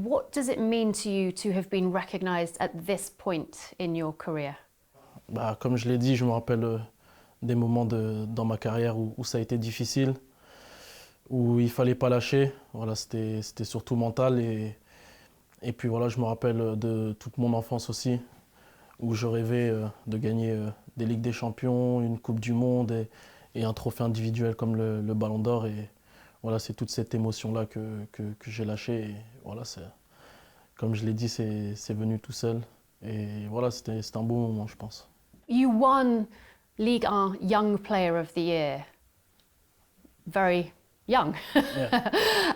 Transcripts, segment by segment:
What does it mean to you to have been recognised at this point in your career? Comme je l'ai dit, je me rappelle des moments dans ma carrière où ça a été difficile, où il ne fallait pas lâcher. Voilà, c'était surtout mental. Et puis voilà, je me rappelle de toute mon enfance aussi, où je rêvais de gagner des Ligues des Champions, une Coupe du Monde et un trophée individuel comme le Ballon d'Or. Et voilà, c'est toute cette émotion-là que j'ai lâchée. Et voilà, comme je l'ai dit, c'est venu tout seul. Et voilà, c'était un beau moment, je pense. You won Ligue 1 Young Player of the Year, very young, Yeah.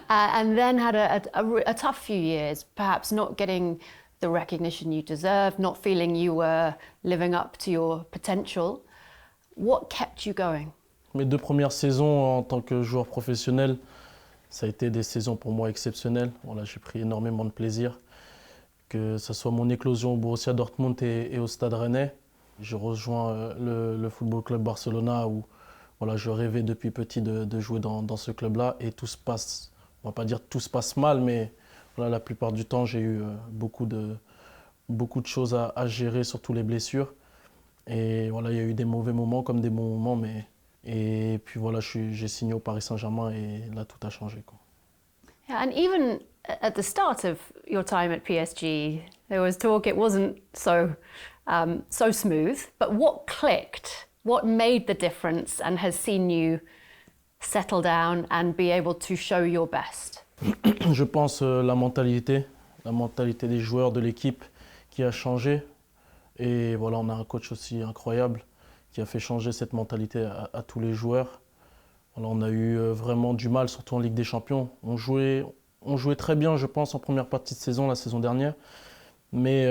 and then had a tough few years, perhaps not getting the recognition you deserved, not feeling you were living up to your potential. What kept you going? Mes 2 premières saisons en tant que joueur professionnel, ça a été des saisons pour moi exceptionnelles. Voilà, j'ai pris énormément de plaisir. Que ce soit mon éclosion au Borussia Dortmund et au Stade Rennais. J'ai rejoint le Football Club Barcelona où voilà, je rêvais depuis petit de jouer dans ce club-là et tout se passe, on va pas dire tout se passe mal, mais voilà, la plupart du temps j'ai eu beaucoup de choses à gérer, surtout les blessures. Et voilà, il y a eu des mauvais moments comme des bons moments, et puis voilà, j'ai signé au Paris Saint-Germain et là tout a changé, quoi. Yeah, and even at the start of your time at PSG, there was talk it wasn't so smooth. But what clicked? What made the difference and has seen you settle down and be able to show your best? Je pense la mentalité des joueurs, de l'équipe qui a changé. Et voilà, on a un coach aussi incroyable qui a fait changer cette mentalité à tous les joueurs. Voilà, on a eu vraiment du mal, surtout en Ligue des Champions. On jouait très bien, je pense, en première partie de saison, la saison dernière. Mais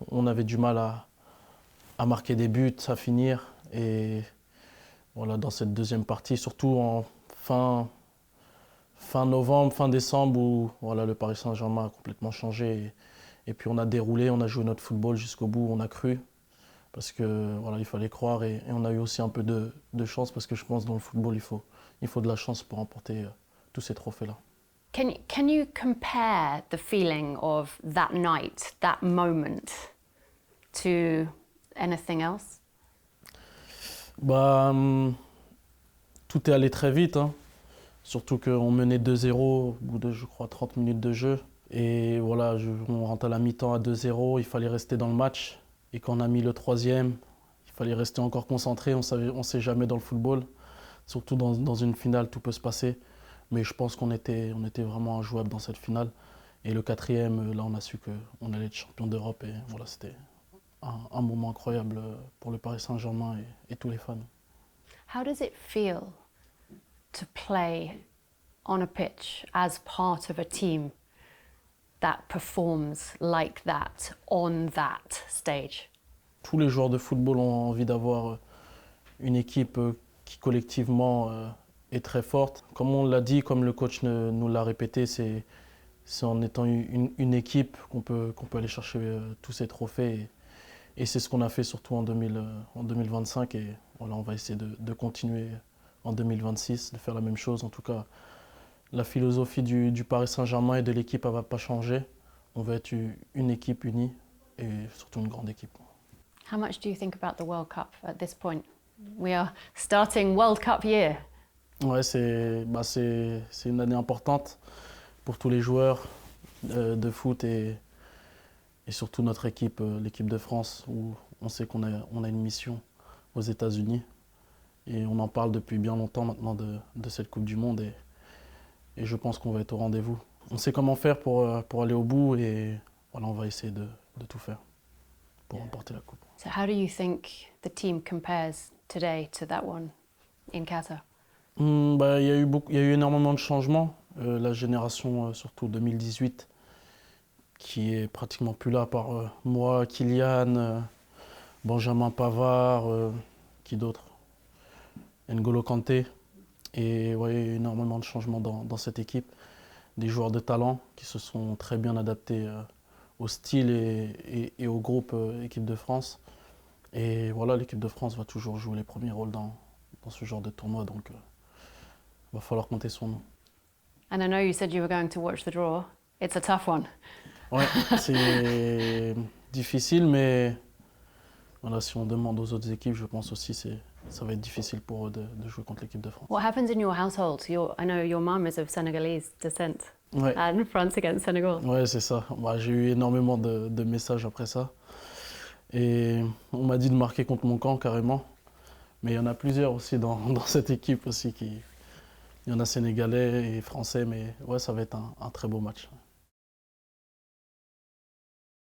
on avait du mal à marquer des buts, à finir. Et voilà, dans cette deuxième partie, surtout en fin novembre, fin décembre, où voilà, le Paris Saint-Germain a complètement changé. Et puis on a déroulé, on a joué notre football jusqu'au bout, on a cru. Parce que voilà, il fallait croire et on a eu aussi un peu de chance parce que je pense que dans le football, il faut de la chance pour remporter tous ces trophées-là. Can you compare the feeling of that night, that moment, to anything else? Tout est allé très vite, hein. Surtout qu'on menait 2-0 au bout de, je crois, 30 minutes de jeu. Et voilà, on rentre à la mi-temps à 2-0, il fallait rester dans le match. Et quand on a mis le troisième, il fallait rester encore concentré. On sait jamais dans le football. Surtout dans une finale, tout peut se passer. Mais je pense qu'on était vraiment injouable dans cette finale. Et le quatrième, là, on a su qu'on allait être champion d'Europe. Et voilà, c'était un moment incroyable pour le Paris Saint-Germain et tous les fans. How does it feel to play on a pitch as part of a team that performs like that on that stage? Tous les joueurs de football ont envie d'avoir une équipe qui collectivement est très forte. Comme on l'a dit, comme le coach nous l'a répété, c'est en étant une équipe qu'on peut aller chercher tous ces trophées. Et c'est ce qu'on a fait surtout en 2025. Et voilà, on va essayer de continuer en 2026, de faire la même chose. En tout cas, la philosophie du Paris Saint-Germain et de l'équipe, elle ne va pas changer. On va être une équipe unie et surtout une grande équipe. How much do you think about the World Cup at this point? We are starting World Cup year. Ouais, c'est une année importante pour tous les joueurs de foot et surtout notre équipe, l'équipe de France, où on sait qu'on a une mission aux États-Unis. Et on en parle depuis bien longtemps maintenant de cette Coupe du Monde et je pense qu'on va être au rendez-vous. On sait comment faire pour aller au bout et voilà, on va essayer de tout faire pour remporter la Coupe. So how do you think the team compares today to that one in Qatar? Il y a eu énormément de changements. La génération, surtout 2018, qui est pratiquement plus là, par moi, Kylian, Benjamin Pavard, qui d'autre, N'Golo Kanté. Et ouais, il y a eu énormément de changements dans cette équipe. Des joueurs de talent qui se sont très bien adaptés au style et au groupe équipe de France. Et voilà, l'équipe de France va toujours jouer les premiers rôles dans ce genre de tournoi, donc il va falloir compter sur nous. And I know you said you were going to watch the draw. It's a tough one. Ouais, c'est difficile, mais voilà, si on demande aux autres équipes, je pense aussi que ça va être difficile pour eux de jouer contre l'équipe de France. What happens in your household? I know your mum is of Senegalese descent. Ouais, And France against Senegal. ouais, c'est ça. Bah, j'ai eu énormément de messages après ça. Et on m'a dit de marquer contre mon camp carrément. Mais il y en a plusieurs aussi dans cette équipe aussi. Il y en a sénégalais et français, mais ouais, ça va être un très beau match.